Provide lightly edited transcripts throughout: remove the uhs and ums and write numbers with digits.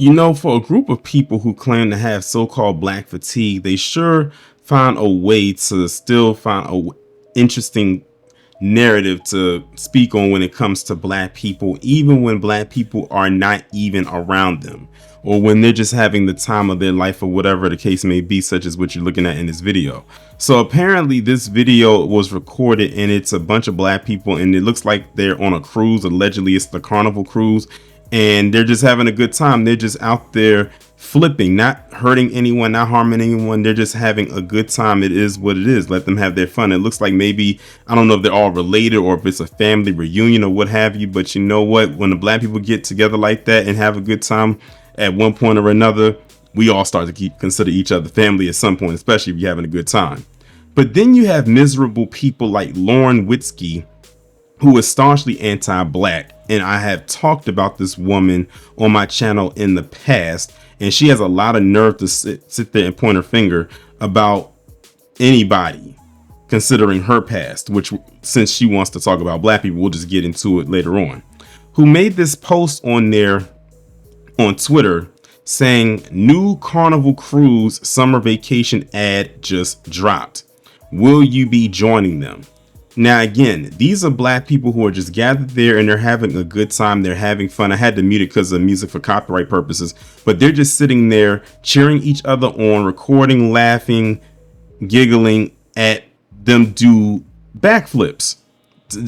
You know, for a group of people who claim to have so-called black fatigue, they sure find a way to still find a interesting narrative to speak on when it comes to black people, even when black people are not even around them, or when they're just having the time of their life, or whatever the case may be, such as what you're looking at in this video. So apparently this video was recorded, and it's a bunch of black people, and it looks like they're on a cruise. Allegedly it's the Carnival cruise, and they're just having a good time. They're just out there flipping, not hurting anyone, not harming anyone. They're just having a good time. It is what it is. Let them have their fun. It looks like maybe, I don't know if they're all related or if it's a family reunion or what have you, but you know what, when the black people get together like that and have a good time at one point or another, we all start to consider each other family at some point, especially if you're having a good time. But then you have miserable people like Lauren Wiztke, who is staunchly anti-black, and I have talked about this woman on my channel in the past, and she has a lot of nerve to sit there and point her finger about anybody considering her past, which, since she wants to talk about black people, we'll just get into it later on. Who made this post on Twitter saying, "New Carnival Cruise summer vacation ad just dropped. Will you be joining them?" Now, again, these are black people who are just gathered there and they're having a good time. They're having fun. I had to mute it because of music for copyright purposes, but they're just sitting there cheering each other on, recording, laughing, giggling at them do backflips.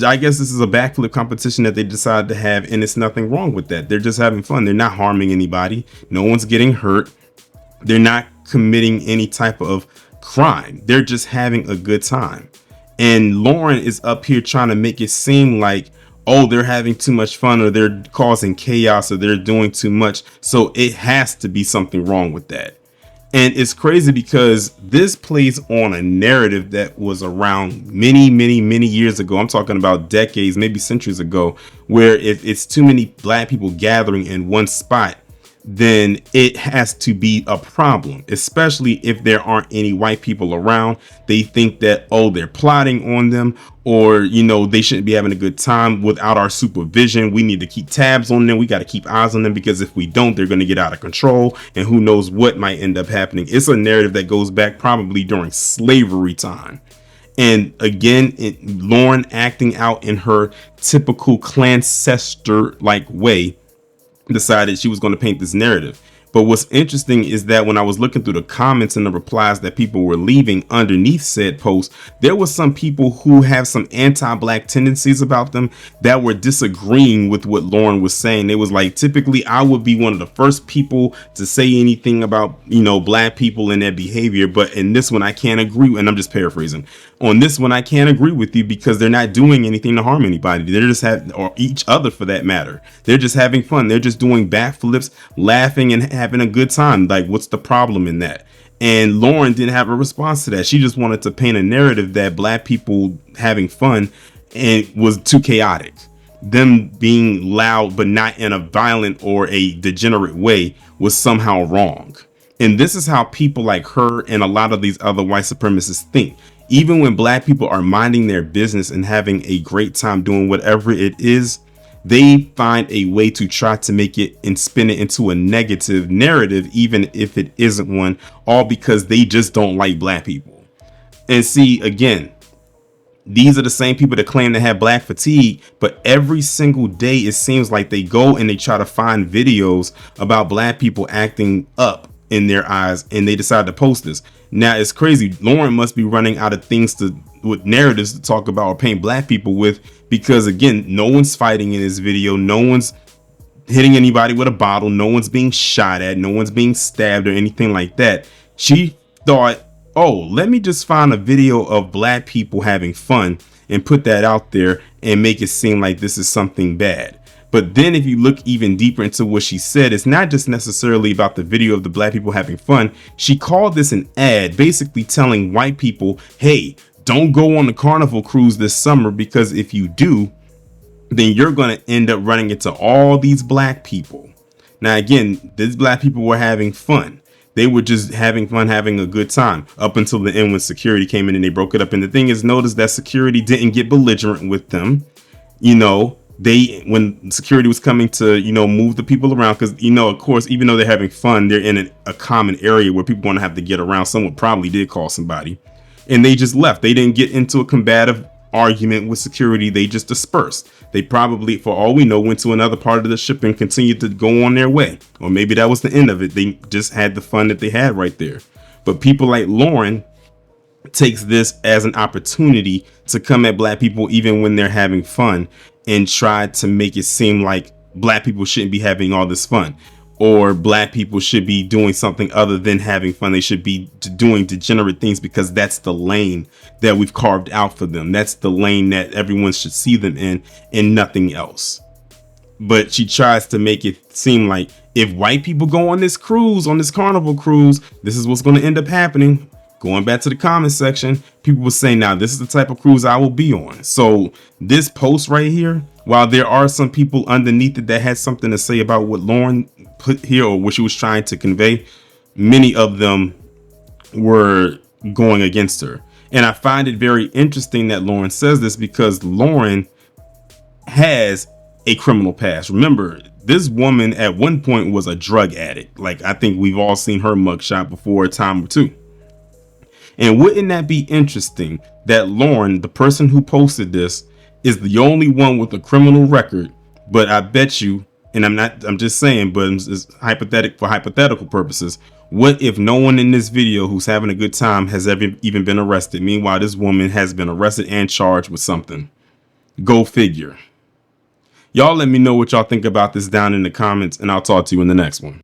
I guess this is a backflip competition that they decided to have, and it's nothing wrong with that. They're just having fun. They're not harming anybody. No one's getting hurt. They're not committing any type of crime. They're just having a good time. And Lauren is up here trying to make it seem like, oh, they're having too much fun, or they're causing chaos, or they're doing too much. So it has to be something wrong with that. And it's crazy because this plays on a narrative that was around many years ago. I'm talking about decades, maybe centuries ago, where if it's too many black people gathering in one spot, then it has to be a problem, especially if there aren't any white people around. They think that, oh, they're plotting on them, or, you know, they shouldn't be having a good time without our supervision. We need to keep tabs on them. We got to keep eyes on them, because if we don't, they're going to get out of control, and who knows what might end up happening. It's a narrative that goes back probably during slavery time. And again, Lauren acting out in her typical clancester like way, decided she was going to paint this narrative. But what's interesting is that when I was looking through the comments and the replies that people were leaving underneath said post, there was some people who have some anti-black tendencies about them that were disagreeing with what Lauren was saying. It was like, typically I would be one of the first people to say anything about, you know, black people and their behavior, but in this one I can't agree. And I'm just paraphrasing. On this one, I can't agree with you because they're not doing anything to harm anybody. They're just having, or each other for that matter. They're just having fun. They're just doing backflips, laughing, and having a good time. Like, what's the problem in that? And Lauren didn't have a response to that. She just wanted to paint a narrative that black people having fun and was too chaotic. Them being loud, but not in a violent or a degenerate way, was somehow wrong. And this is how people like her and a lot of these other white supremacists think. Even when black people are minding their business and having a great time doing whatever it is, they find a way to try to make it and spin it into a negative narrative, even if it isn't one, all because they just don't like black people. And see, again, these are the same people that claim to have black fatigue, but every single day it seems like they go and they try to find videos about black people acting up in their eyes, and they decide to post this. Now it's crazy. Lauren must be running out of things with narratives to talk about or paint black people with, because again, no one's fighting in this video. No one's hitting anybody with a bottle. No one's being shot at. No one's being stabbed or anything like that. She thought, oh, let me just find a video of black people having fun and put that out there and make it seem like this is something bad. But then if you look even deeper into what she said, it's not just necessarily about the video of the black people having fun. She called this an ad, basically telling white people, hey, don't go on the Carnival cruise this summer, because if you do, then you're going to end up running into all these black people. Now, again, these black people were having fun. They were just having fun, having a good time up until the end when security came in and they broke it up. And the thing is, notice that security didn't get belligerent with them. You know, when security was coming to, move the people around, because, of course, even though they're having fun, they're in a common area where people want to have to get around. Someone probably did call somebody, and they just left. They didn't get into a combative argument with security. They just dispersed. They probably, for all we know, went to another part of the ship and continued to go on their way. Or maybe that was the end of it. They just had the fun that they had right there. But people like Lauren takes this as an opportunity to come at black people even when they're having fun, and try to make it seem like black people shouldn't be having all this fun, or black people should be doing something other than having fun. They should be doing degenerate things because that's the lane that we've carved out for them. That's the lane that everyone should see them in, and nothing else. But she tries to make it seem like if white people go on this cruise, on this Carnival cruise, this is what's going to end up happening. Going back to the comment section, people will say, now this is the type of cruise I will be on. So this post right here, while there are some people underneath it that had something to say about what Lauren put here or what she was trying to convey, many of them were going against her. And I find it very interesting that Lauren says this, because Lauren has a criminal past. Remember, this woman at one point was a drug addict. Like, I think we've all seen her mugshot before a time or two. And wouldn't that be interesting that Lauren, the person who posted this, is the only one with a criminal record? But I bet you, and I'm just saying, but it's hypothetical for hypothetical purposes. What if no one in this video who's having a good time has ever even been arrested? Meanwhile, this woman has been arrested and charged with something. Go figure. Y'all let me know what y'all think about this down in the comments, and I'll talk to you in the next one.